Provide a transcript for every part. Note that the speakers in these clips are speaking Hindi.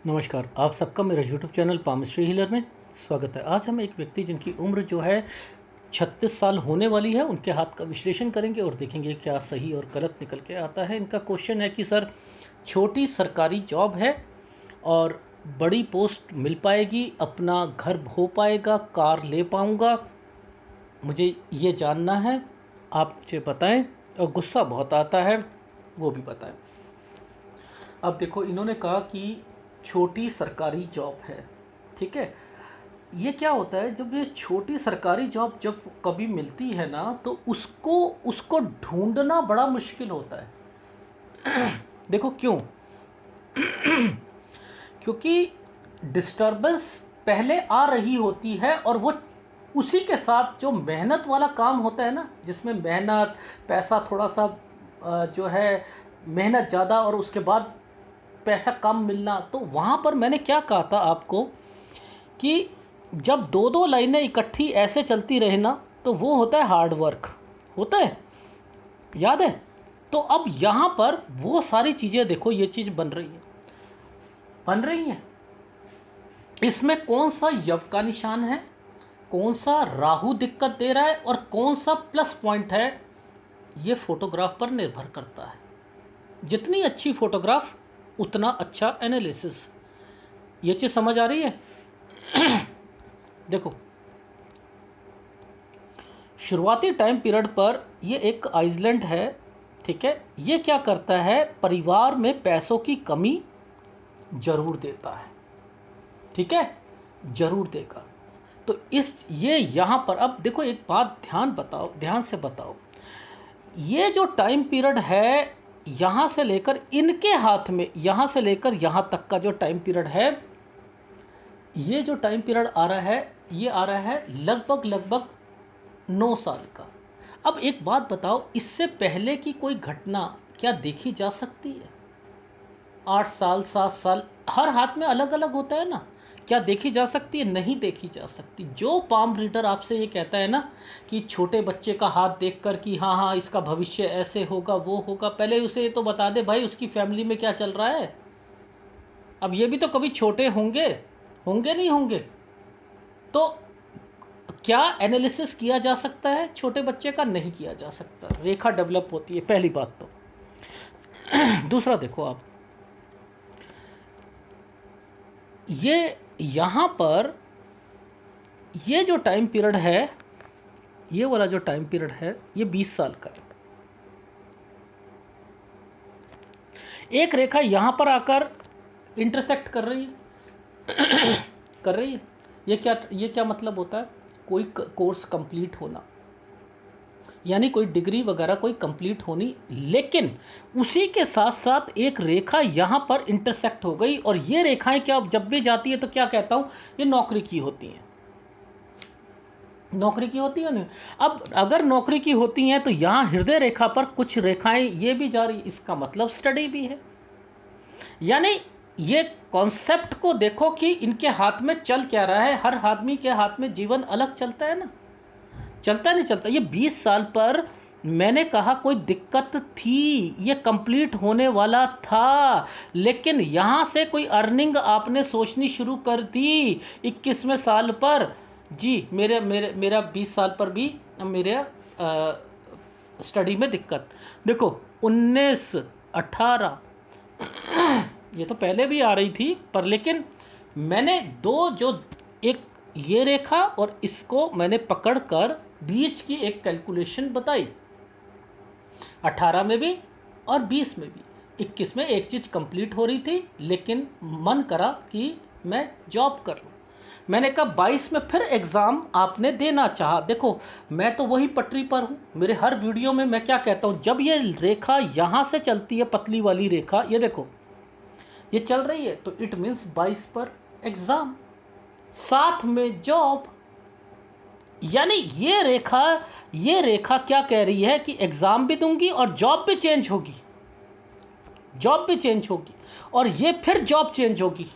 नमस्कार, आप सबका मेरा यूट्यूब चैनल पामिस्ट्री हीलर में स्वागत है। आज हम एक व्यक्ति जिनकी उम्र जो है 36 साल होने वाली है, उनके हाथ का विश्लेषण करेंगे और देखेंगे क्या सही और गलत निकल के आता है। इनका क्वेश्चन है कि सर, छोटी सरकारी जॉब है और बड़ी पोस्ट मिल पाएगी, अपना घर हो पाएगा, कार ले पाऊँगा, मुझे ये जानना है, आप मुझे बताएं। और गुस्सा बहुत आता है, वो भी बताएं। अब देखो, इन्होंने कहा कि छोटी सरकारी जॉब है, ठीक है। ये क्या होता है, जब ये छोटी सरकारी जॉब जब कभी मिलती है ना, तो उसको उसको ढूंढना बड़ा मुश्किल होता है। देखो क्यों? क्योंकि डिस्टरबेंस पहले आ रही होती है और वो उसी के साथ जो मेहनत वाला काम होता है ना, जिसमें मेहनत, पैसा थोड़ा सा जो है, मेहनत ज़्यादा और उसके बाद पैसा कम मिलना, तो वहाँ पर मैंने क्या कहा था आपको कि जब दो दो लाइनें इकट्ठी ऐसे चलती रहे ना, तो वो होता है हार्ड वर्क, होता है, याद है। तो अब यहाँ पर वो सारी चीज़ें देखो, ये चीज़ बन रही है। इसमें कौन सा यव का निशान है, कौन सा राहु दिक्कत दे रहा है और कौन सा प्लस पॉइंट है, ये फोटोग्राफ पर निर्भर करता है। जितनी अच्छी फोटोग्राफ उतना अच्छा एनालिसिस। ये चीज़ समझ आ रही है? देखो, शुरुआती टाइम पीरियड पर ये एक आइसलैंड है, ठीक है। ये क्या करता है, परिवार में पैसों की कमी जरूर देता है, ठीक है, जरूर देगा। तो ये यहाँ पर अब देखो, एक बात ध्यान से बताओ, ये जो टाइम पीरियड है, यहाँ से लेकर इनके हाथ में, यहाँ से लेकर यहाँ तक का जो टाइम पीरियड है, ये जो टाइम पीरियड आ रहा है, ये आ रहा है लगभग 9 साल का। अब एक बात बताओ, इससे पहले की कोई घटना क्या देखी जा सकती है? 8 साल, 7 साल, हर हाथ में अलग अलग होता है ना, क्या देखी जा सकती है? नहीं देखी जा सकती। जो पाम रीडर आपसे ये कहता है ना कि छोटे बच्चे का हाथ देखकर कि हाँ हाँ इसका भविष्य ऐसे होगा, वो होगा, पहले उसे ये तो बता दे भाई उसकी फैमिली में क्या चल रहा है। अब ये भी तो कभी छोटे होंगे नहीं होंगे, तो क्या एनालिसिस किया जा सकता है छोटे बच्चे का? नहीं किया जा सकता। रेखा डेवलप होती है, पहली बात तो। दूसरा देखो आप, ये यहाँ पर ये जो टाइम पीरियड है, ये वाला जो टाइम पीरियड है, ये 20 साल का है। एक रेखा यहाँ पर आकर इंटरसेक्ट कर रही है कर रही है। ये क्या मतलब होता है? कोई कोर्स कंप्लीट होना, यानी कोई डिग्री वगैरह कोई कंप्लीट होनी, लेकिन उसी के साथ साथ एक रेखा यहाँ पर इंटरसेक्ट हो गई। और ये रेखाएं क्या जब भी जाती है तो क्या कहता हूँ, ये नौकरी की होती हैं। नौकरी की होती है ना। अब अगर नौकरी की होती हैं तो यहाँ हृदय रेखा पर कुछ रेखाएं ये भी जा रही, इसका मतलब स्टडी भी है। यानी ये कॉन्सेप्ट को देखो कि इनके हाथ में चल क्या रहा है। हर आदमी के हाथ में जीवन अलग चलता है ना, चलता नहीं चलता। ये 20 साल पर मैंने कहा कोई दिक्कत थी, ये कंप्लीट होने वाला था, लेकिन यहाँ से कोई अर्निंग आपने सोचनी शुरू कर दी 21वें साल पर। जी मेरा 20 साल पर भी मेरे स्टडी में दिक्कत। देखो 19, 18 ये तो पहले भी आ रही थी, पर लेकिन मैंने दो जो एक ये रेखा और इसको मैंने पकड़कर बीच की एक कैलकुलेशन बताई। 18 में भी और 20 में भी। 21 में एक चीज़ कंप्लीट हो रही थी, लेकिन मन करा कि मैं जॉब कर लूँ। मैंने कहा 22 में फिर एग्ज़ाम आपने देना चाहा। देखो मैं तो वही पटरी पर हूँ। मेरे हर वीडियो में मैं क्या कहता हूँ, जब ये रेखा यहाँ से चलती है, पतली वाली रेखा, ये देखो ये चल रही है, तो इट मीन्स 22 पर एग्ज़ाम, साथ में जॉब। यानी ये रेखा क्या कह रही है कि एग्ज़ाम भी दूंगी और जॉब भी चेंज होगी, और ये फिर जॉब चेंज होगी,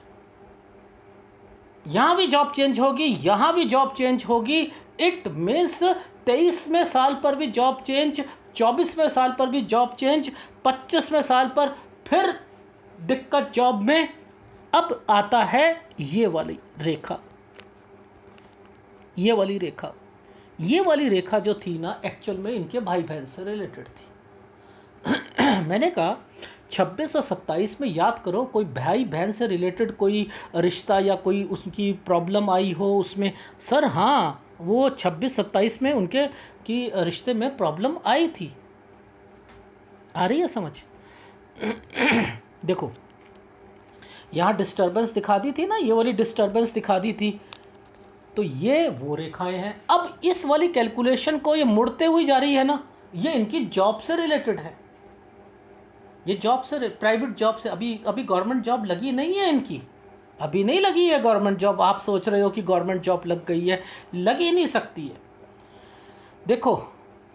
यहाँ भी जॉब चेंज होगी, यहाँ भी जॉब चेंज होगी। इट मीन्स 23वें साल पर भी जॉब चेंज, 24वें साल पर भी जॉब चेंज, 25वें साल पर फिर दिक्कत जॉब में, अब आता है ये वाली रेखा, ये वाली रेखा, ये वाली रेखा जो थी ना एक्चुअल में इनके भाई बहन से रिलेटेड थी। मैंने कहा 26 और 27 में याद करो कोई भाई बहन से रिलेटेड कोई रिश्ता या कोई उसकी प्रॉब्लम आई हो उसमें। सर हाँ, वो 26-27 में उनके की रिश्ते में प्रॉब्लम आई थी। आ रही है समझ? देखो यहाँ डिस्टर्बेंस दिखा दी थी ना, ये वाली डिस्टर्बेंस दिखा दी थी, तो ये वो रेखाएं हैं। अब इस वाली कैलकुलेशन को ये मुड़ते हुई जा रही है ना, ये इनकी जॉब से रिलेटेड है। ये जॉब से, प्राइवेट जॉब से, अभी गवर्नमेंट जॉब लगी नहीं है इनकी, अभी नहीं लगी है गवर्नमेंट जॉब। आप सोच रहे हो कि गवर्नमेंट जॉब लग गई है, लग ही नहीं सकती है। देखो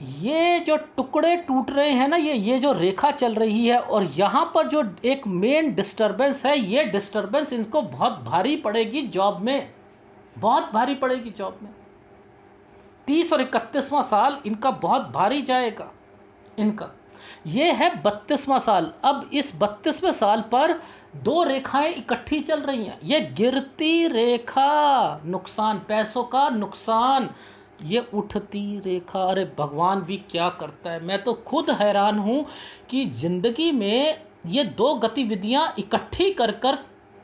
ये जो टुकड़े टूट रहे हैं ना, ये जो रेखा चल रही है, और यहाँ पर जो एक मेन डिस्टर्बेंस है, ये डिस्टर्बेंस इनको बहुत भारी पड़ेगी जॉब में, बहुत भारी पड़ेगी जॉब में। 30 और 31वां साल इनका बहुत भारी जाएगा इनका। ये है 32वां साल। अब इस 32वें साल पर दो रेखाएं इकट्ठी चल रही हैं। ये गिरती रेखा नुकसान, पैसों का नुकसान, ये उठती रेखा। अरे भगवान भी क्या करता है, मैं तो खुद हैरान हूँ कि ज़िंदगी में ये दो गतिविधियाँ इकट्ठी कर कर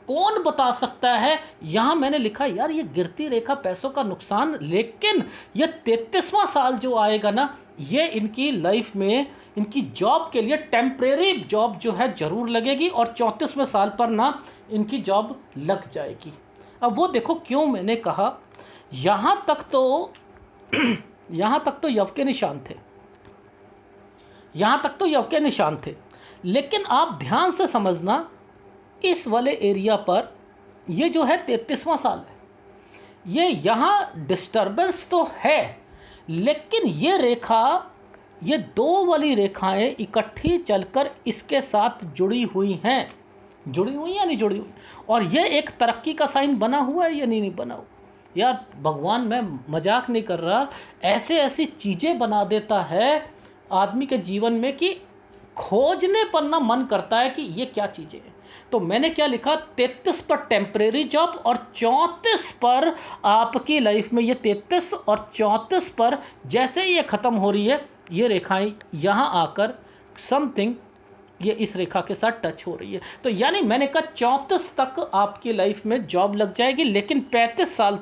कौन बता सकता है। यहाँ मैंने लिखा यार ये गिरती रेखा पैसों का नुकसान, लेकिन ये 33वां साल जो आएगा ना, ये इनकी लाइफ में इनकी जॉब के लिए टेम्परेरी जॉब जो है ज़रूर लगेगी, और 34वें साल पर ना इनकी जॉब लग जाएगी। अब वो देखो क्यों मैंने कहा, यहाँ तक तो यव के निशान थे, यहाँ तक तो यव के निशान थे, लेकिन आप ध्यान से समझना इस वाले एरिया पर ये जो है 33वां साल है, ये यहाँ डिस्टर्बेंस तो है, लेकिन ये रेखा, ये दो वाली रेखाएं इकट्ठी चलकर इसके साथ जुड़ी हुई हैं। जुड़ी हुई या नहीं जुड़ी हुई? और ये एक तरक्की का साइन बना हुआ है या नहीं बना हुआ? यार भगवान, मैं मजाक नहीं कर रहा, ऐसे ऐसी चीज़ें बना देता है आदमी के जीवन में कि खोजने पर ना मन करता है कि ये क्या चीज़ें हैं। तो मैंने क्या लिखा, 33 पर टेम्परेरी जॉब और 34 पर आपकी लाइफ में, ये 33 और 34 पर जैसे ये ख़त्म हो रही है, ये रेखाएं यहाँ आकर समथिंग ये इस रेखा के साथ टच हो रही है। तो यानी मैंने कहा 34 तक आपकी लाइफ में जॉब लग जाएगी, लेकिन 35 साल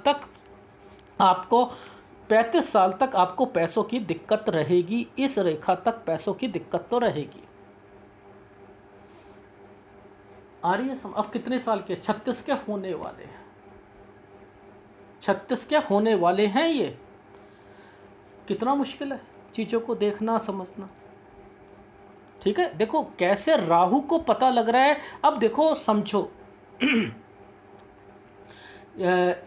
तक आपको पैसों की दिक्कत रहेगी। इस रेखा तक पैसों की दिक्कत तो रहेगी। आ रही है समझ? अब कितने साल के? 36 के होने वाले हैं, 36 के होने वाले हैं। ये कितना मुश्किल है चीज़ों को देखना समझना। ठीक है, देखो कैसे राहु को पता लग रहा है। अब देखो समझो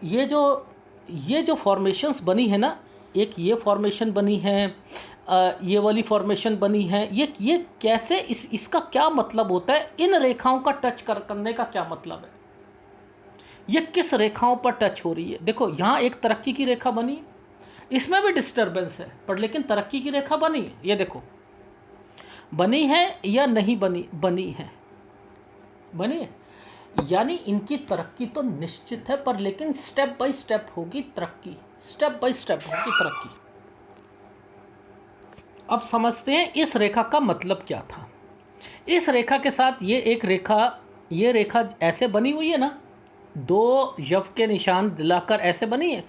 ये जो फॉर्मेशंस बनी है ना, एक ये फॉर्मेशन बनी है, ये वाली फॉर्मेशन बनी है, ये कैसे, इसका क्या मतलब होता है? इन रेखाओं का टच करने का क्या मतलब है? ये किस रेखाओं पर टच हो रही है? देखो यहाँ एक तरक्की की रेखा बनी है, इसमें भी डिस्टर्बेंस है, पर लेकिन तरक्की की रेखा बनी है। ये देखो बनी है या नहीं बनी? बनी है, बनी है। यानी इनकी तरक्की तो निश्चित है, पर लेकिन स्टेप बाय स्टेप होगी तरक्की, स्टेप बाय स्टेप होगी तरक्की। अब समझते हैं इस रेखा का मतलब क्या था। इस रेखा के साथ ये रेखा ऐसे बनी हुई है ना, दो यव के निशान दिलाकर ऐसे बनी है।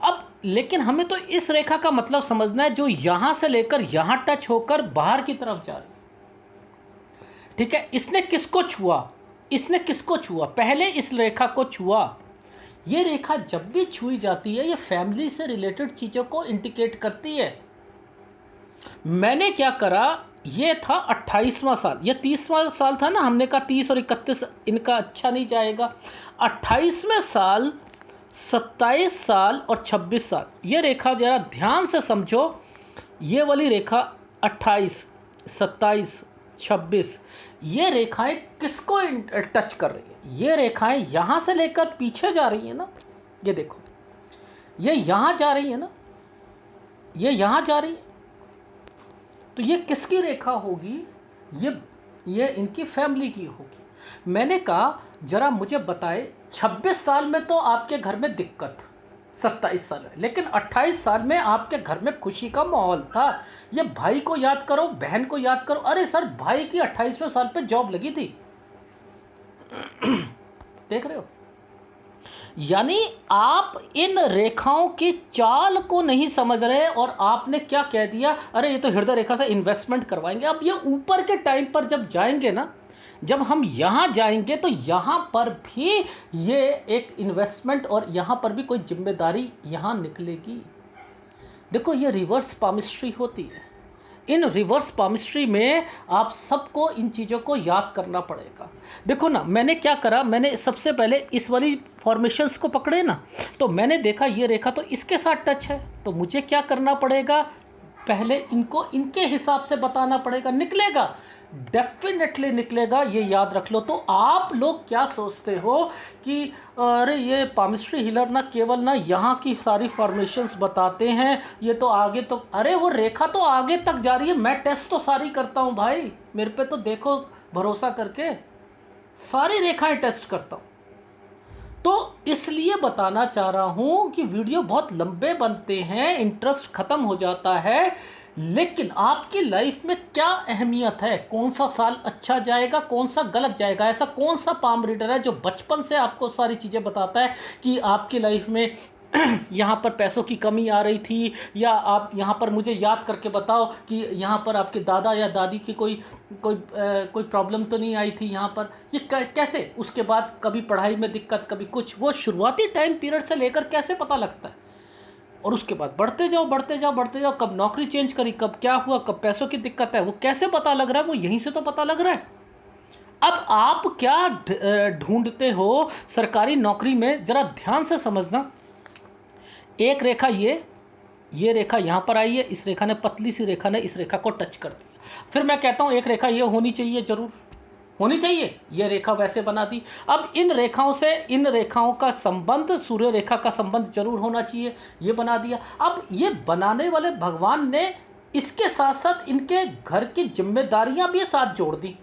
अब लेकिन हमें तो इस रेखा का मतलब समझना है जो यहाँ से लेकर यहाँ टच होकर बाहर की तरफ जा रही है। ठीक है, इसने किसको छुआ? इसने किसको छुआ? पहले इस रेखा को छुआ। ये रेखा जब भी छुई जाती है, ये फैमिली से रिलेटेड चीज़ों को इंडिकेट करती है। मैंने क्या करा, ये था 28वां साल, ये 30वां साल था ना, हमने कहा 30 और 31 इनका अच्छा नहीं जाएगा। 28वें साल, 27 साल और 26 साल, ये रेखा जरा ध्यान से समझो। ये वाली रेखा 28, 27, 26, ये रेखाएं किसको टच कर रही है? ये रेखाएं यहाँ से लेकर पीछे जा रही हैं ना, ये देखो, ये यहाँ जा रही है ना, ये यहाँ जा रही है। तो ये किसकी रेखा होगी? ये इनकी फैमिली की होगी। मैंने कहा जरा मुझे बताए, 26 साल में तो आपके घर में दिक्कत, 27 साल है, लेकिन 28 साल में आपके घर में खुशी का माहौल था। ये भाई को याद करो, बहन को याद करो। अरे सर, भाई की 28वें साल पे जॉब लगी थी। देख रहे हो? यानी आप इन रेखाओं की चाल को नहीं समझ रहे, और आपने क्या कह दिया, अरे ये तो हृदय रेखा से इन्वेस्टमेंट करवाएंगे। अब ये ऊपर के टाइम पर जब जाएंगे ना, जब हम यहाँ जाएंगे तो यहाँ पर भी ये एक इन्वेस्टमेंट, और यहाँ पर भी कोई जिम्मेदारी यहाँ निकलेगी। देखो, ये रिवर्स पामिस्ट्री होती है। इन रिवर्स पामिस्ट्री में आप सबको इन चीज़ों को याद करना पड़ेगा। देखो ना, मैंने क्या करा, मैंने सबसे पहले इस वाली फॉर्मेशंस को पकड़े ना, तो मैंने देखा ये रेखा तो इसके साथ टच है, तो मुझे क्या करना पड़ेगा, पहले इनको इनके हिसाब से बताना पड़ेगा। निकलेगा, डेफिनेटली निकलेगा, ये याद रख लो। तो आप लोग क्या सोचते हो कि अरे ये पामिस्ट्री हीलर ना केवल ना यहाँ की सारी फॉर्मेशंस बताते हैं, ये तो आगे तो, अरे वो रेखा तो आगे तक जा रही है। मैं टेस्ट तो सारी करता हूँ भाई, मेरे पे तो देखो भरोसा करके, सारी रेखाएं टेस्ट करता हूँ। तो इसलिए बताना चाह रहा हूँ कि वीडियो बहुत लंबे बनते हैं, इंटरेस्ट ख़त्म हो जाता है, लेकिन आपकी लाइफ में क्या अहमियत है, कौन सा साल अच्छा जाएगा, कौन सा गलत जाएगा। ऐसा कौन सा पाम रीडर है जो बचपन से आपको सारी चीज़ें बताता है कि आपकी लाइफ में यहाँ पर पैसों की कमी आ रही थी, या आप यहाँ पर मुझे याद करके बताओ कि यहाँ पर आपके दादा या दादी की कोई प्रॉब्लम तो नहीं आई थी यहाँ पर। ये कैसे, उसके बाद कभी पढ़ाई में दिक्कत, कभी कुछ, वो शुरुआती टाइम पीरियड से लेकर कैसे पता लगता है। और उसके बाद बढ़ते जाओ बढ़ते जाओ बढ़ते जाओ, कब नौकरी चेंज करी, कब क्या हुआ, कब पैसों की दिक्कत है, वो कैसे पता लग रहा है, वो यहीं से तो पता लग रहा है। अब आप क्या ढूंढते हो सरकारी नौकरी में, जरा ध्यान से समझना। एक रेखा ये रेखा यहाँ पर आई है, इस रेखा ने, पतली सी रेखा ने इस रेखा को टच कर दिया। फिर मैं कहता हूँ एक रेखा ये होनी चाहिए, जरूर होनी चाहिए, ये रेखा वैसे बना दी। अब इन रेखाओं से इन रेखाओं का संबंध, सूर्य रेखा का संबंध जरूर होना चाहिए, ये बना दिया। अब ये बनाने वाले भगवान ने इसके साथ साथ इनके घर की जिम्मेदारियां भी साथ जोड़ दी।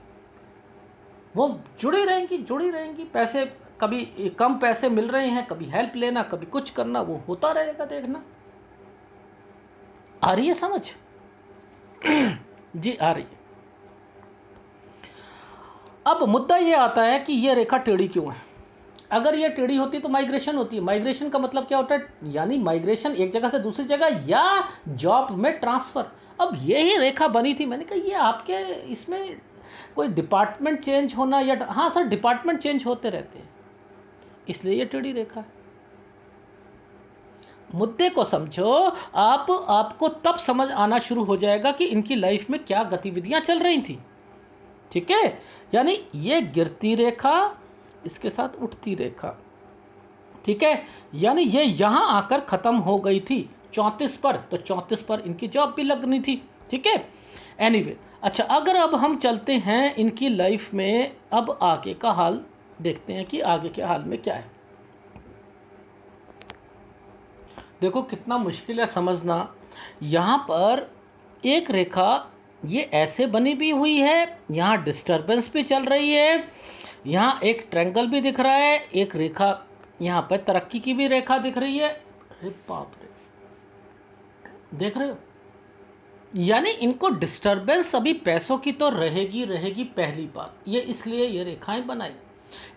वो जुड़ी रहेंगी। पैसे, कभी कम पैसे मिल रहे हैं, कभी हेल्प लेना, कभी कुछ करना, वो होता रहेगा, देखना। आ रही है समझ? जी आ रही है। अब मुद्दा ये आता है कि ये रेखा टेढ़ी क्यों है। अगर ये टेढ़ी होती तो माइग्रेशन होती है। माइग्रेशन का मतलब क्या होता है, यानी माइग्रेशन एक जगह से दूसरी जगह, या जॉब में ट्रांसफ़र। अब यही रेखा बनी थी, मैंने कहा ये आपके इसमें कोई डिपार्टमेंट चेंज होना, या हाँ सर डिपार्टमेंट चेंज होते रहते हैं, इसलिए ये टेढ़ी रेखा है। मुद्दे को समझो, आपको तब समझ आना शुरू हो जाएगा कि इनकी लाइफ में क्या गतिविधियां चल रही थी। ठीक है, यानी ये गिरती रेखा, इसके साथ उठती रेखा, ठीक है, यानी ये यहाँ आकर ख़त्म हो गई थी 34 पर, तो 34 पर इनकी जॉब भी लगनी थी। ठीक है, एनीवे अच्छा, अगर अब हम चलते हैं इनकी लाइफ में, अब आगे का हाल देखते हैं कि आगे के हाल में क्या है। देखो कितना मुश्किल है समझना। यहाँ पर एक रेखा ये ऐसे बनी भी हुई है, यहाँ डिस्टरबेंस भी चल रही है, यहाँ एक ट्रायंगल भी दिख रहा है, एक रेखा यहाँ पर तरक्की की भी रेखा दिख रही है। अरे बाप रे, देख रहे हो? यानी इनको डिस्टरबेंस अभी पैसों की तो रहेगी पहली बात, ये इसलिए ये रेखाएं बनाई।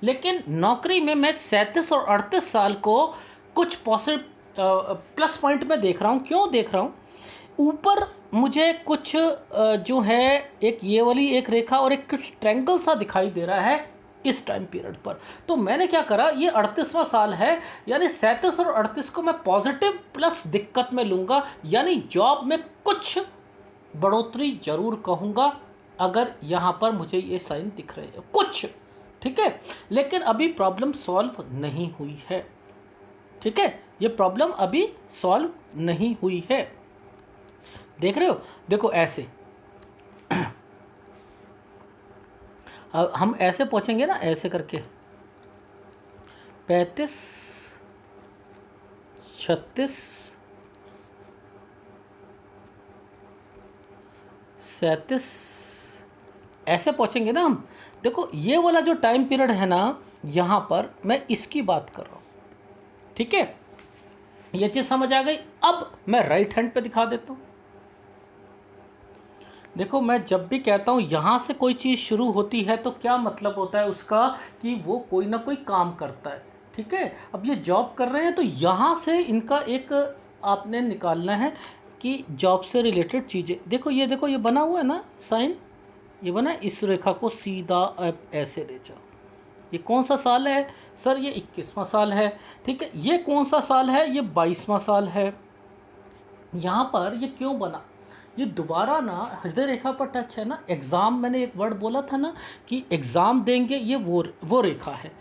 लेकिन नौकरी में मैं 37 और 38 साल को कुछ प्लस पॉइंट में देख रहा हूँ। क्यों देख रहा हूँ? ऊपर मुझे कुछ जो है एक ये वाली एक रेखा और एक कुछ ट्रायंगल सा दिखाई दे रहा है इस टाइम पीरियड पर। तो मैंने क्या करा, ये 38वां साल है, यानी 37 और 38 को मैं पॉजिटिव प्लस दिक्कत में लूँगा, यानी जॉब में कुछ बढ़ोतरी जरूर कहूँगा अगर यहाँ पर मुझे ये साइन दिख रहे हैं कुछ। ठीक है, लेकिन अभी प्रॉब्लम सॉल्व नहीं हुई है। ठीक है, ये प्रॉब्लम अभी सॉल्व नहीं हुई है। देख रहे हो? देखो ऐसे हम ऐसे पहुंचेंगे ना, ऐसे करके 35 36 37 ऐसे पहुंचेंगे ना हम, देखो ये वाला जो टाइम पीरियड है ना, यहाँ पर मैं इसकी बात कर रहा हूँ, ठीक है, ये चीज़ समझ आ गई। अब मैं राइट हैंड पे दिखा देता हूँ। देखो मैं जब भी कहता हूँ यहाँ से कोई चीज़ शुरू होती है तो क्या मतलब होता है उसका, कि वो कोई ना कोई काम करता है, ठीक है। अब ये जॉब कर रहे हैं तो यहाँ से इनका एक आपने निकालना है कि जॉब से रिलेटेड चीज़ें। देखो ये बना हुआ है ना साइन, ये बना है, इस रेखा को सीधा अब ऐसे ले जाओ। ये कौन सा साल है सर, ये 21वां साल है, ठीक है। ये कौन सा साल है, ये 22वां साल है। यहाँ पर ये क्यों बना, ये दोबारा ना हृदय रेखा पर टच है ना। एग्ज़ाम, मैंने एक वर्ड बोला था ना कि एग्ज़ाम देंगे, ये वो रेखा है।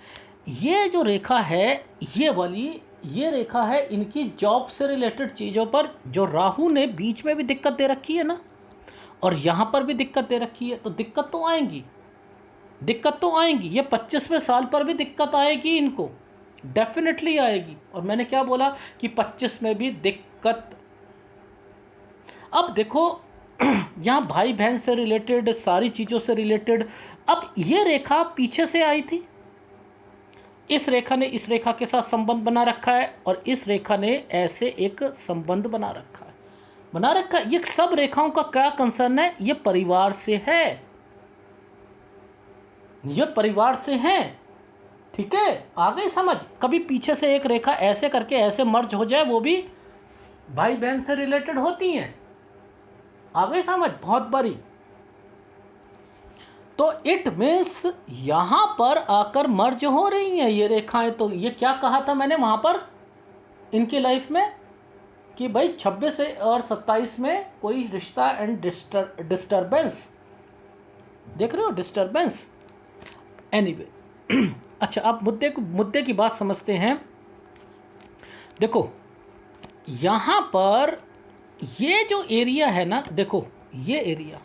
ये जो रेखा है, ये वाली, ये रेखा है इनकी जॉब से रिलेटेड चीज़ों पर, जो राहु ने बीच में भी दिक्कत दे रखी है ना, और यहाँ पर भी दिक्कत दे रखी है, तो दिक्कत तो आएंगी, दिक्कत तो आएंगी। ये 25वें साल पर भी दिक्कत आएगी इनको, डेफिनेटली आएगी। और मैंने क्या बोला कि 25 में भी दिक्कत। अब देखो यहाँ भाई बहन से रिलेटेड, सारी चीज़ों से रिलेटेड। अब ये रेखा पीछे से आई थी, इस रेखा ने इस रेखा के साथ संबंध बना रखा है, और इस रेखा ने ऐसे एक संबंध बना रखा है, ये सब रेखाओं का क्या कंसर्न है, ये परिवार से है, ये परिवार से है, ठीक है। आ गई समझ। कभी पीछे से एक रेखा ऐसे करके ऐसे मर्ज हो जाए, वो भी भाई बहन से रिलेटेड होती हैं, आ गई समझ, बहुत बड़ी। तो इट मीन्स यहां पर आकर मर्ज हो रही हैं ये रेखाएं। तो ये क्या कहा था मैंने वहां पर इनकी लाइफ में, कि भाई 26 और 27 में कोई रिश्ता एंड डिस्टर्बेंस, देख रहे हो, डिस्टर्बेंस। एनीवे अच्छा, अब मुद्दे की बात समझते हैं। देखो यहाँ पर ये जो एरिया है ना, देखो ये एरिया,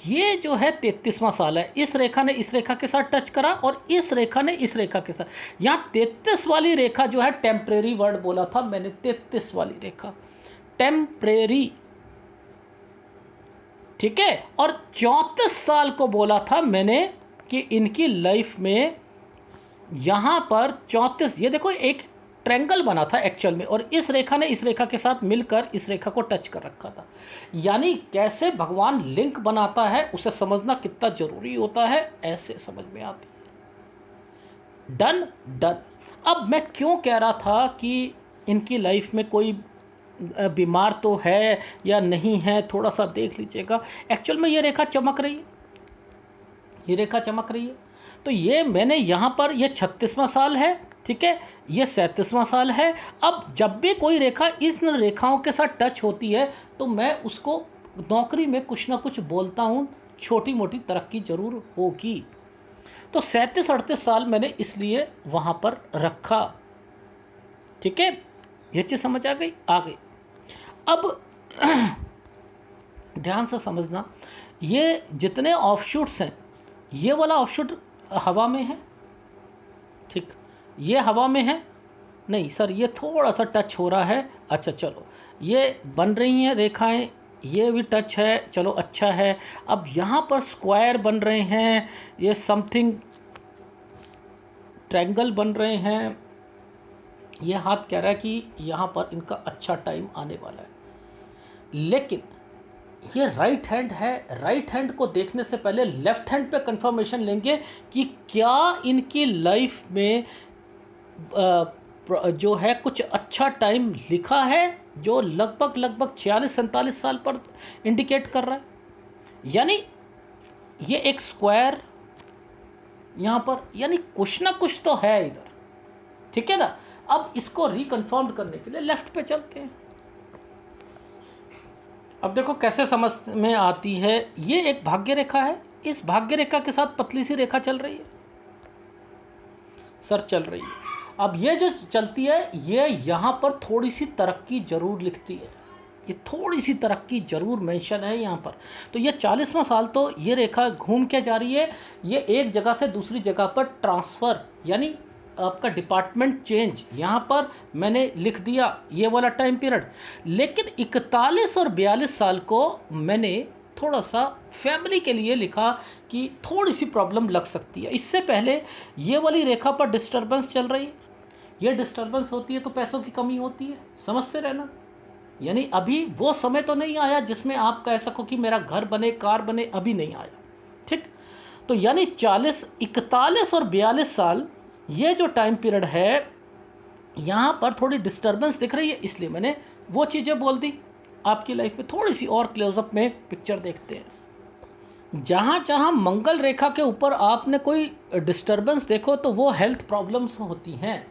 ये जो है 33वां साल है। इस रेखा ने इस रेखा के साथ टच करा, और इस रेखा ने इस रेखा के साथ। यहाँ 33 वाली रेखा जो है, टेम्परेरी वर्ड बोला था मैंने, 33 वाली रेखा टेम्परेरी, ठीक है। और 34 साल को बोला था मैंने कि इनकी लाइफ में यहाँ पर 34, ये देखो एक ट्रायंगल बना था एक्चुअल में, और इस रेखा ने इस रेखा के साथ मिलकर इस रेखा को टच कर रखा था। यानी कैसे भगवान लिंक बनाता है, उसे समझना कितना जरूरी होता है, ऐसे समझ में आती है। Done done. अब मैं क्यों कह रहा था कि इनकी लाइफ में कोई बीमार तो है या नहीं है, थोड़ा सा देख लीजिएगा। एक्चुअल में ये रेखा चमक रही है, ये रेखा चमक रही है। तो ये मैंने यहाँ पर, ये 36वां साल है, ठीक है, ये 37वां साल है। अब जब भी कोई रेखा इन रेखाओं के साथ टच होती है, तो मैं उसको नौकरी में कुछ ना कुछ बोलता हूँ, छोटी मोटी तरक्की जरूर होगी। तो 37-38 साल मैंने इसलिए वहाँ पर रखा, ठीक है। ये चीज़ समझ आ गई, आ गई। अब ध्यान से समझना, ये जितने ऑफशूट्स हैं, ये वाला ऑफशूट हवा में है, ठीक, ये हवा में है, नहीं सर ये थोड़ा सा टच हो रहा है, अच्छा चलो, ये बन रही हैं रेखाएं, ये भी टच है, चलो अच्छा है। अब यहाँ पर स्क्वायर बन रहे हैं, ये समथिंग ट्रायंगल बन रहे हैं, ये हाथ कह रहा है कि यहाँ पर इनका अच्छा टाइम आने वाला है। लेकिन ये राइट हैंड है, राइट हैंड को देखने से पहले लेफ्ट हैंड पे कंफर्मेशन लेंगे कि क्या इनकी लाइफ में जो है कुछ अच्छा टाइम लिखा है, जो लगभग 46-47 साल पर इंडिकेट कर रहा है। यानी ये एक स्क्वायर यहाँ पर, यानी कुछ ना कुछ तो है इधर, ठीक है ना। अब इसको रिकन्फर्म करने के लिए लेफ्ट पे चलते हैं। अब देखो कैसे समझ में आती है, ये एक भाग्य रेखा है, इस भाग्य रेखा के साथ पतली सी रेखा चल रही है सर, चल रही है। अब ये जो चलती है, ये यहाँ पर थोड़ी सी तरक्की जरूर लिखती है, ये थोड़ी सी तरक्की जरूर मेंशन है यहाँ पर। तो ये 40वां साल तो ये रेखा घूम के जा रही है, ये एक जगह से दूसरी जगह पर ट्रांसफ़र, यानी आपका डिपार्टमेंट चेंज, यहाँ पर मैंने लिख दिया ये वाला टाइम पीरियड। लेकिन 41 और 42 साल को मैंने थोड़ा सा फैमिली के लिए लिखा कि थोड़ी सी प्रॉब्लम लग सकती है। इससे पहले ये वाली रेखा पर डिस्टर्बेंस चल रही है, ये डिस्टर्बेंस होती है तो पैसों की कमी होती है, समझते रहना। यानी अभी वो समय तो नहीं आया जिसमें आप कह सको कि मेरा घर बने, कार बने, अभी नहीं आया, ठीक। तो यानी 40, 41 और 42 साल ये जो टाइम पीरियड है, यहाँ पर थोड़ी डिस्टर्बेंस दिख रही है, इसलिए मैंने वो चीज़ें बोल दी। आपकी लाइफ में थोड़ी सी और क्लोजअप में पिक्चर देखते हैं। जहाँ जहाँ मंगल रेखा के ऊपर आपने कोई डिस्टर्बेंस देखो तो वो हेल्थ प्रॉब्लम्स होती हैं,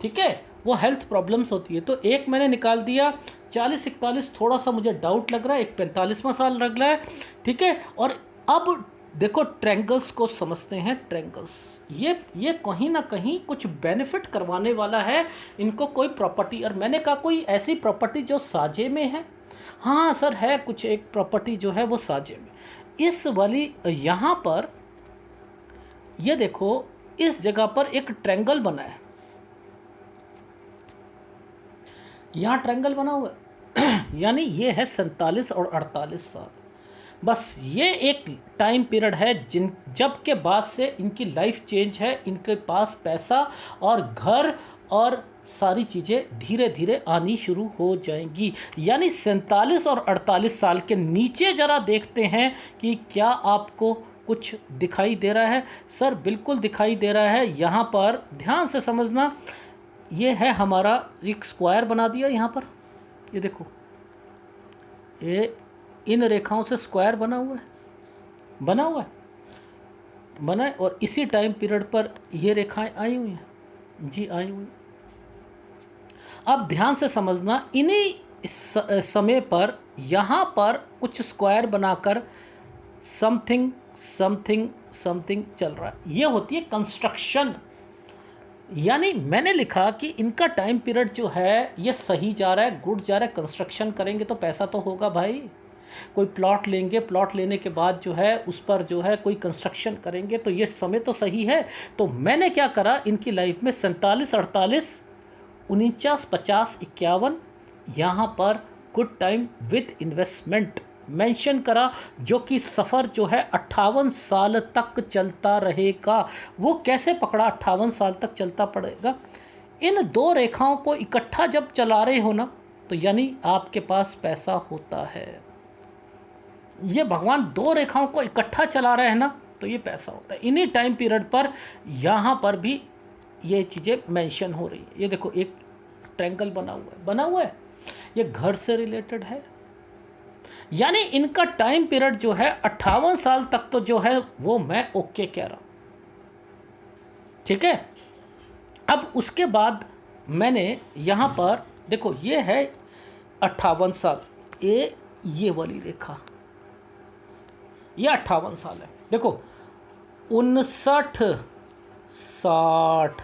ठीक है, वो हेल्थ प्रॉब्लम्स होती है। तो एक मैंने निकाल दिया, 40, 41 थोड़ा सा मुझे डाउट लग रहा है, एक 45वां साल लग रहा है, ठीक है। और अब देखो ट्रैंगल्स को समझते हैं। ट्रैंगल्स ये कहीं ना कहीं कुछ बेनिफिट करवाने वाला है इनको, कोई प्रॉपर्टी। और मैंने कहा कोई ऐसी प्रॉपर्टी जो साजे में है। हाँ सर है कुछ, एक प्रॉपर्टी जो है वो साजे में, इस वाली यहाँ पर ये देखो, इस जगह पर एक ट्रैंगल बना है, यहाँ ट्रैंगल बना हुआ है यानी ये है 47 और 48 साल। बस ये एक टाइम पीरियड है जब के बाद से इनकी लाइफ चेंज है, इनके पास पैसा और घर और सारी चीज़ें धीरे धीरे आनी शुरू हो जाएंगी। यानी 47 और 48 साल के नीचे ज़रा देखते हैं कि क्या आपको कुछ दिखाई दे रहा है। सर बिल्कुल दिखाई दे रहा है। यहाँ पर ध्यान से समझना, ये है हमारा एक स्क्वायर बना दिया यहाँ पर, ये देखो, ये इन रेखाओं से स्क्वायर बना हुआ है, बना है। और इसी टाइम पीरियड पर ये रेखाएं आई हुई हैं, जी आई हुई। अब ध्यान से समझना, इन्हीं समय पर यहाँ पर कुछ स्क्वायर बनाकर समथिंग समथिंग समथिंग चल रहा है। ये होती है कंस्ट्रक्शन। यानी मैंने लिखा कि इनका टाइम पीरियड जो है ये सही जा रहा है, गुड जा रहा है। कंस्ट्रक्शन करेंगे तो पैसा तो होगा भाई, कोई प्लॉट लेंगे, प्लॉट लेने के बाद जो है उस पर जो है कोई कंस्ट्रक्शन करेंगे, तो ये समय तो सही है। तो मैंने क्या करा, इनकी लाइफ में 47, 48, 49, 50, 51 यहाँ पर good time with investment mention करा, जो कि सफ़र जो है 58 साल तक चलता रहेगा। वो कैसे पकड़ा 58 साल तक चलता पड़ेगा? इन दो रेखाओं को इकट्ठा जब चला रहे हो ना, तो यानी आपके पास पैसा होता है। ये भगवान दो रेखाओं को इकट्ठा चला रहे हैं ना, तो ये पैसा होता है। इन्हीं टाइम पीरियड पर यहाँ पर भी ये चीज़ें मेंशन हो रही है। ये देखो एक ट्रायंगल बना हुआ है, ये घर से रिलेटेड है। यानी इनका टाइम पीरियड जो है 58 साल तक तो जो है वो मैं ओके कह रहा हूँ, ठीक है। अब उसके बाद मैंने यहाँ पर देखो, ये है 58 साल, ये वाली रेखा, ये 58 साल है। देखो 59, 60,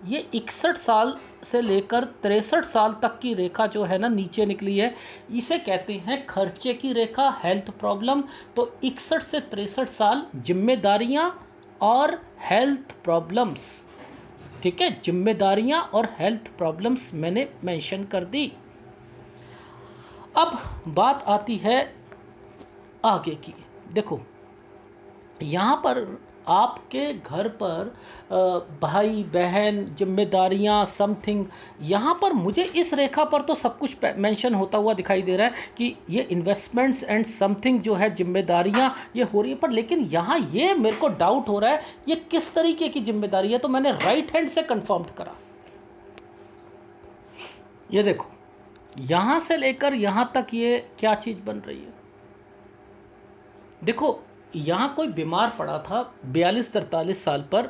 ये 61 साल से लेकर 63 साल तक की रेखा जो है ना नीचे निकली है, इसे कहते हैं खर्चे की रेखा, हेल्थ प्रॉब्लम। तो 61 से 63 साल जिम्मेदारियां और हेल्थ प्रॉब्लम्स, ठीक है, जिम्मेदारियां और हेल्थ प्रॉब्लम्स मैंने मेंशन कर दी। अब बात आती है आगे की। देखो यहाँ पर आपके घर पर भाई बहन जिम्मेदारियाँ समथिंग, यहाँ पर मुझे इस रेखा पर तो सब कुछ मेंशन होता हुआ दिखाई दे रहा है कि ये इन्वेस्टमेंट्स एंड समथिंग जो है जिम्मेदारियाँ ये हो रही है। पर लेकिन यहाँ ये मेरे को डाउट हो रहा है ये किस तरीके की जिम्मेदारी है, तो मैंने राइट हैंड से कंफर्म करा। ये देखो यहाँ से लेकर यहाँ तक ये क्या चीज़ बन रही है। देखो यहाँ कोई बीमार पड़ा था 42-43 साल पर,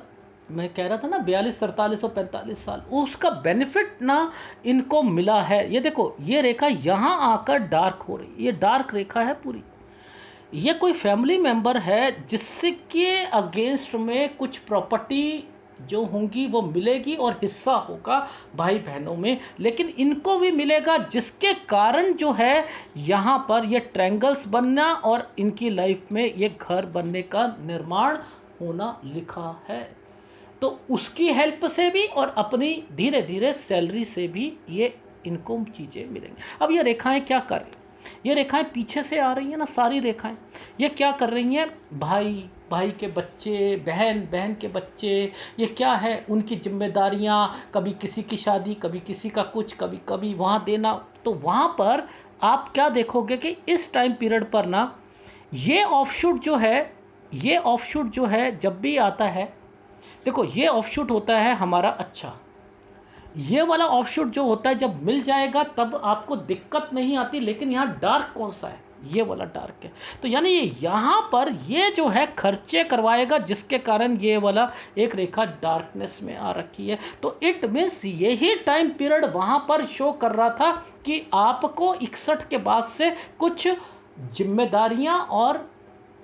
मैं कह रहा था ना 42, 43 और 45 साल, उसका बेनिफिट ना इनको मिला है। ये देखो ये रेखा यहाँ आकर डार्क हो रही है, ये डार्क रेखा है पूरी। ये कोई फैमिली मेंबर है जिसके अगेंस्ट में कुछ प्रॉपर्टी जो होंगी वो मिलेगी और हिस्सा होगा भाई बहनों में, लेकिन इनको भी मिलेगा, जिसके कारण जो है यहाँ पर ये ट्रायंगल्स बनना और इनकी लाइफ में ये घर बनने का निर्माण होना लिखा है। तो उसकी हेल्प से भी और अपनी धीरे धीरे सैलरी से भी ये इनको चीज़ें मिलेंगी। अब ये रेखाएं क्या करें, ये रेखाएं पीछे से आ रही हैं ना, सारी रेखाएं, ये क्या कर रही हैं, भाई भाई के बच्चे, बहन बहन के बच्चे, ये क्या है, उनकी जिम्मेदारियां, कभी किसी की शादी, कभी किसी का कुछ, कभी कभी वहाँ देना। तो वहाँ पर आप क्या देखोगे कि इस टाइम पीरियड पर ना ये ऑफशूट जो है, ये ऑफशूट जो है जब भी आता है, देखो ये ऑफशूट होता है हमारा अच्छा, ये वाला ऑफशूट जो होता है जब मिल जाएगा तब आपको दिक्कत नहीं आती। लेकिन यहाँ डार्क कौन सा है, ये वाला डार्क है। तो यानी ये यहाँ पर ये जो है खर्चे करवाएगा, जिसके कारण ये वाला एक रेखा डार्कनेस में आ रखी है। तो इट मीन्स यही टाइम पीरियड वहाँ पर शो कर रहा था कि आपको 61 के बाद से कुछ जिम्मेदारियाँ और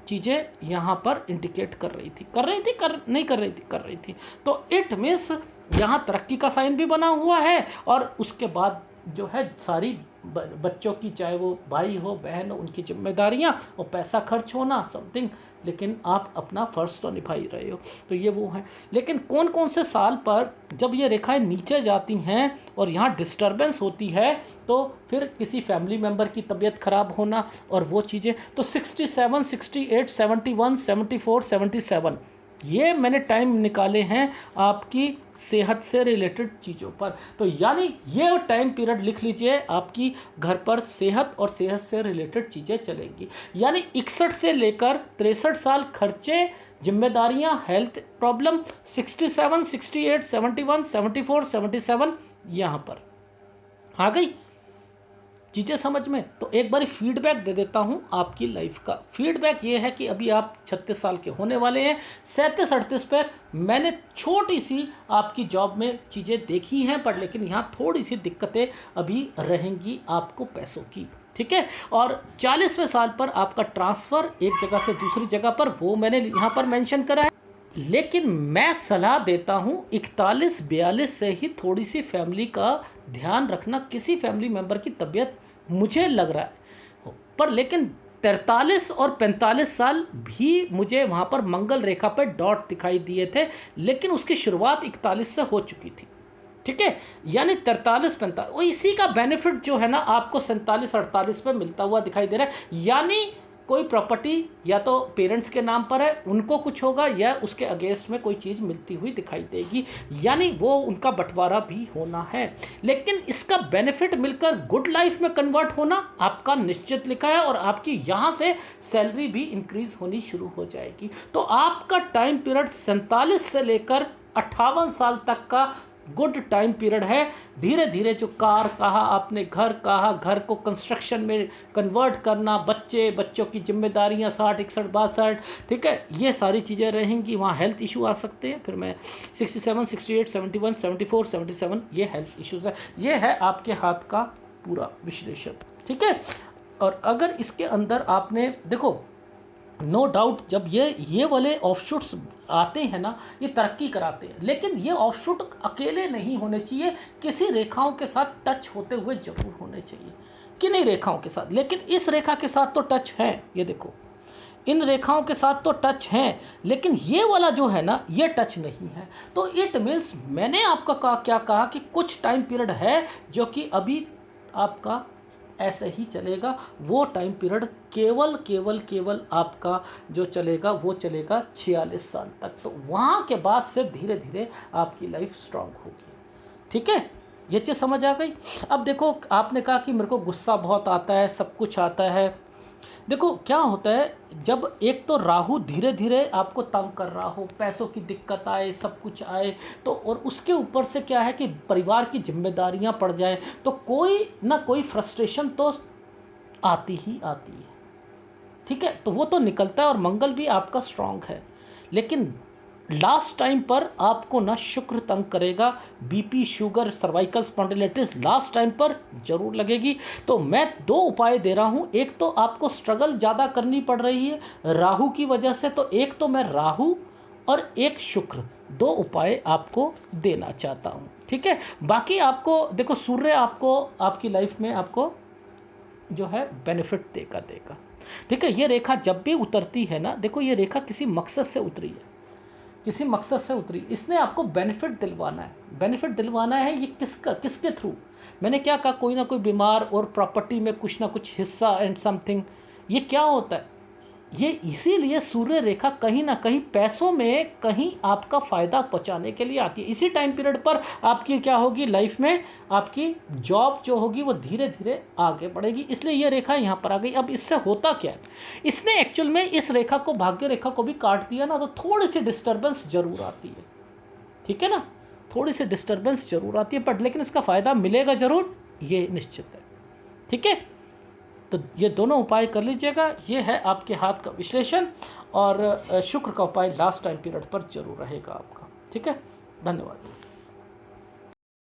चीज़ें यहाँ पर इंडिकेट कर रही थी, नहीं कर रही थी, कर रही थी। तो इट मीन्स यहाँ तरक्की का साइन भी बना हुआ है, और उसके बाद जो है सारी बच्चों की, चाहे वो भाई हो बहन हो, उनकी जिम्मेदारियाँ और पैसा खर्च होना समथिंग, लेकिन आप अपना फ़र्ज तो निभा ही रहे हो। तो ये वो है। लेकिन कौन कौन से साल पर जब ये रेखाएं नीचे जाती हैं और यहाँ डिस्टर्बेंस होती है, तो फिर किसी फैमिली मेम्बर की तबीयत ख़राब होना और वो चीज़ें, तो 67, 68, 71, 74, 77 ये मैंने टाइम निकाले हैं आपकी सेहत से रिलेटेड चीज़ों पर। तो यानी ये टाइम पीरियड लिख लीजिए, आपकी घर पर सेहत और सेहत से रिलेटेड चीज़ें चलेंगी। यानी 61 से लेकर 63 साल खर्चे, जिम्मेदारियां, हेल्थ प्रॉब्लम, 67, 68, 71, 74, 77 यहाँ पर आ गई चीज़ें समझ में। तो एक बार फीडबैक दे देता हूँ आपकी लाइफ का। फीडबैक ये है कि अभी आप 36 साल के होने वाले हैं, 37-38 पर मैंने छोटी सी आपकी जॉब में चीज़ें देखी हैं, पर लेकिन यहाँ थोड़ी सी दिक्कतें अभी रहेंगी आपको पैसों की, ठीक है। और 40वें साल पर आपका ट्रांसफ़र एक जगह से दूसरी जगह पर, वो मैंने यहाँ पर मेंशन करा है। लेकिन मैं सलाह देता हूँ 41-42 से ही थोड़ी सी फैमिली का ध्यान रखना, किसी फैमिली मेम्बर की तबीयत मुझे लग रहा है पर, लेकिन 43 और 45 साल भी मुझे वहाँ पर मंगल रेखा पर डॉट दिखाई दिए थे, लेकिन उसकी शुरुआत 41 से हो चुकी थी, ठीक है। यानी 43-45 वो इसी का बेनिफिट जो है ना आपको 47-48 पे मिलता हुआ दिखाई दे रहा है। यानी कोई प्रॉपर्टी या तो पेरेंट्स के नाम पर है, उनको कुछ होगा, या उसके अगेंस्ट में कोई चीज़ मिलती हुई दिखाई देगी, यानी वो उनका बंटवारा भी होना है। लेकिन इसका बेनिफिट मिलकर गुड लाइफ में कन्वर्ट होना आपका निश्चित लिखा है, और आपकी यहाँ से सैलरी भी इंक्रीज होनी शुरू हो जाएगी। तो आपका टाइम पीरियड 47 से लेकर 58 साल तक का गुड टाइम पीरियड है। धीरे धीरे जो कार कहा आपने, घर कहा, घर को कंस्ट्रक्शन में कन्वर्ट करना, बच्चों की जिम्मेदारियां 60, 61, 62, ठीक है, ये सारी चीज़ें रहेंगी। वहाँ हेल्थ इशू आ सकते हैं, फिर मैं 67, 68, 71, 74, 77 ये हेल्थ इश्यूज़ है। ये है आपके हाथ का पूरा विश्लेषण, ठीक है। और अगर इसके अंदर आपने देखो, नो डाउट जब ये वाले ऑफशूट्स आते हैं ना, ये तरक्की कराते हैं, लेकिन ये ऑफशूट अकेले नहीं होने चाहिए, किसी रेखाओं के साथ टच होते हुए जरूर होने चाहिए, किन्हीं रेखाओं के साथ। लेकिन इस रेखा के साथ तो टच है, ये देखो इन रेखाओं के साथ तो टच हैं, लेकिन ये वाला जो है ना ये टच नहीं है। तो इट मीन्स मैंने आपका क्या कहा कि कुछ टाइम पीरियड है जो कि अभी आपका ऐसे ही चलेगा। वो टाइम पीरियड केवल आपका जो चलेगा वो चलेगा 46 साल तक। तो वहाँ के बाद से धीरे धीरे आपकी लाइफ स्ट्रांग होगी, ठीक है। ये चीज़ समझ आ गई। अब देखो, आपने कहा कि मेरे को गुस्सा बहुत आता है, सब कुछ आता है। देखो क्या होता है, जब एक तो राहु धीरे धीरे आपको तंग कर रहा हो, पैसों की दिक्कत आए, सब कुछ आए, तो और उसके ऊपर से क्या है कि परिवार की जिम्मेदारियां पड़ जाए, तो कोई ना कोई फ्रस्ट्रेशन तो आती ही आती है, ठीक है। तो वो तो निकलता है, और मंगल भी आपका स्ट्रांग है। लेकिन लास्ट टाइम पर आपको ना शुक्र तंग करेगा, BP, sugar, cervical spondylitis last time पर जरूर लगेगी। तो मैं 2 उपाय दे रहा हूँ। एक तो आपको स्ट्रगल ज़्यादा करनी पड़ रही है राहु की वजह से, तो एक तो मैं राहु और एक शुक्र 2 उपाय आपको देना चाहता हूँ, ठीक है। बाकी आपको देखो, सूर्य आपको आपकी लाइफ में आपको जो है बेनिफिट देगा, ठीक है। ये रेखा जब भी उतरती है ना, देखो ये रेखा किसी मकसद से उतरी है, किसी मकसद से उतरी, इसने आपको बेनिफिट दिलवाना है। बेनिफिट दिलवाना है ये किसके थ्रू? मैंने क्या कहा, कोई ना कोई बीमार और प्रॉपर्टी में कुछ ना कुछ हिस्सा एंड समथिंग। ये क्या होता है? ये इसीलिए सूर्य रेखा कहीं ना कहीं पैसों में कहीं आपका फ़ायदा पहुंचाने के लिए आती है। इसी टाइम पीरियड पर आपकी क्या होगी लाइफ में, आपकी जॉब जो होगी वो धीरे धीरे आगे बढ़ेगी, इसलिए ये रेखा यहाँ पर आ गई। अब इससे होता क्या है, इसने एक्चुअल में इस रेखा को, भाग्य रेखा को भी काट दिया ना, तो थोड़ी सी डिस्टर्बेंस जरूर आती है, ठीक है ना, थोड़ी सी डिस्टर्बेंस जरूर आती है, बट लेकिन इसका फ़ायदा मिलेगा जरूर, ये निश्चित है। ठीक है, तो ये दोनों उपाय कर लीजिएगा। ये है आपके हाथ का विश्लेषण, और शुक्र का उपाय लास्ट टाइम पीरियड पर जरूर रहेगा आपका। ठीक है, धन्यवाद।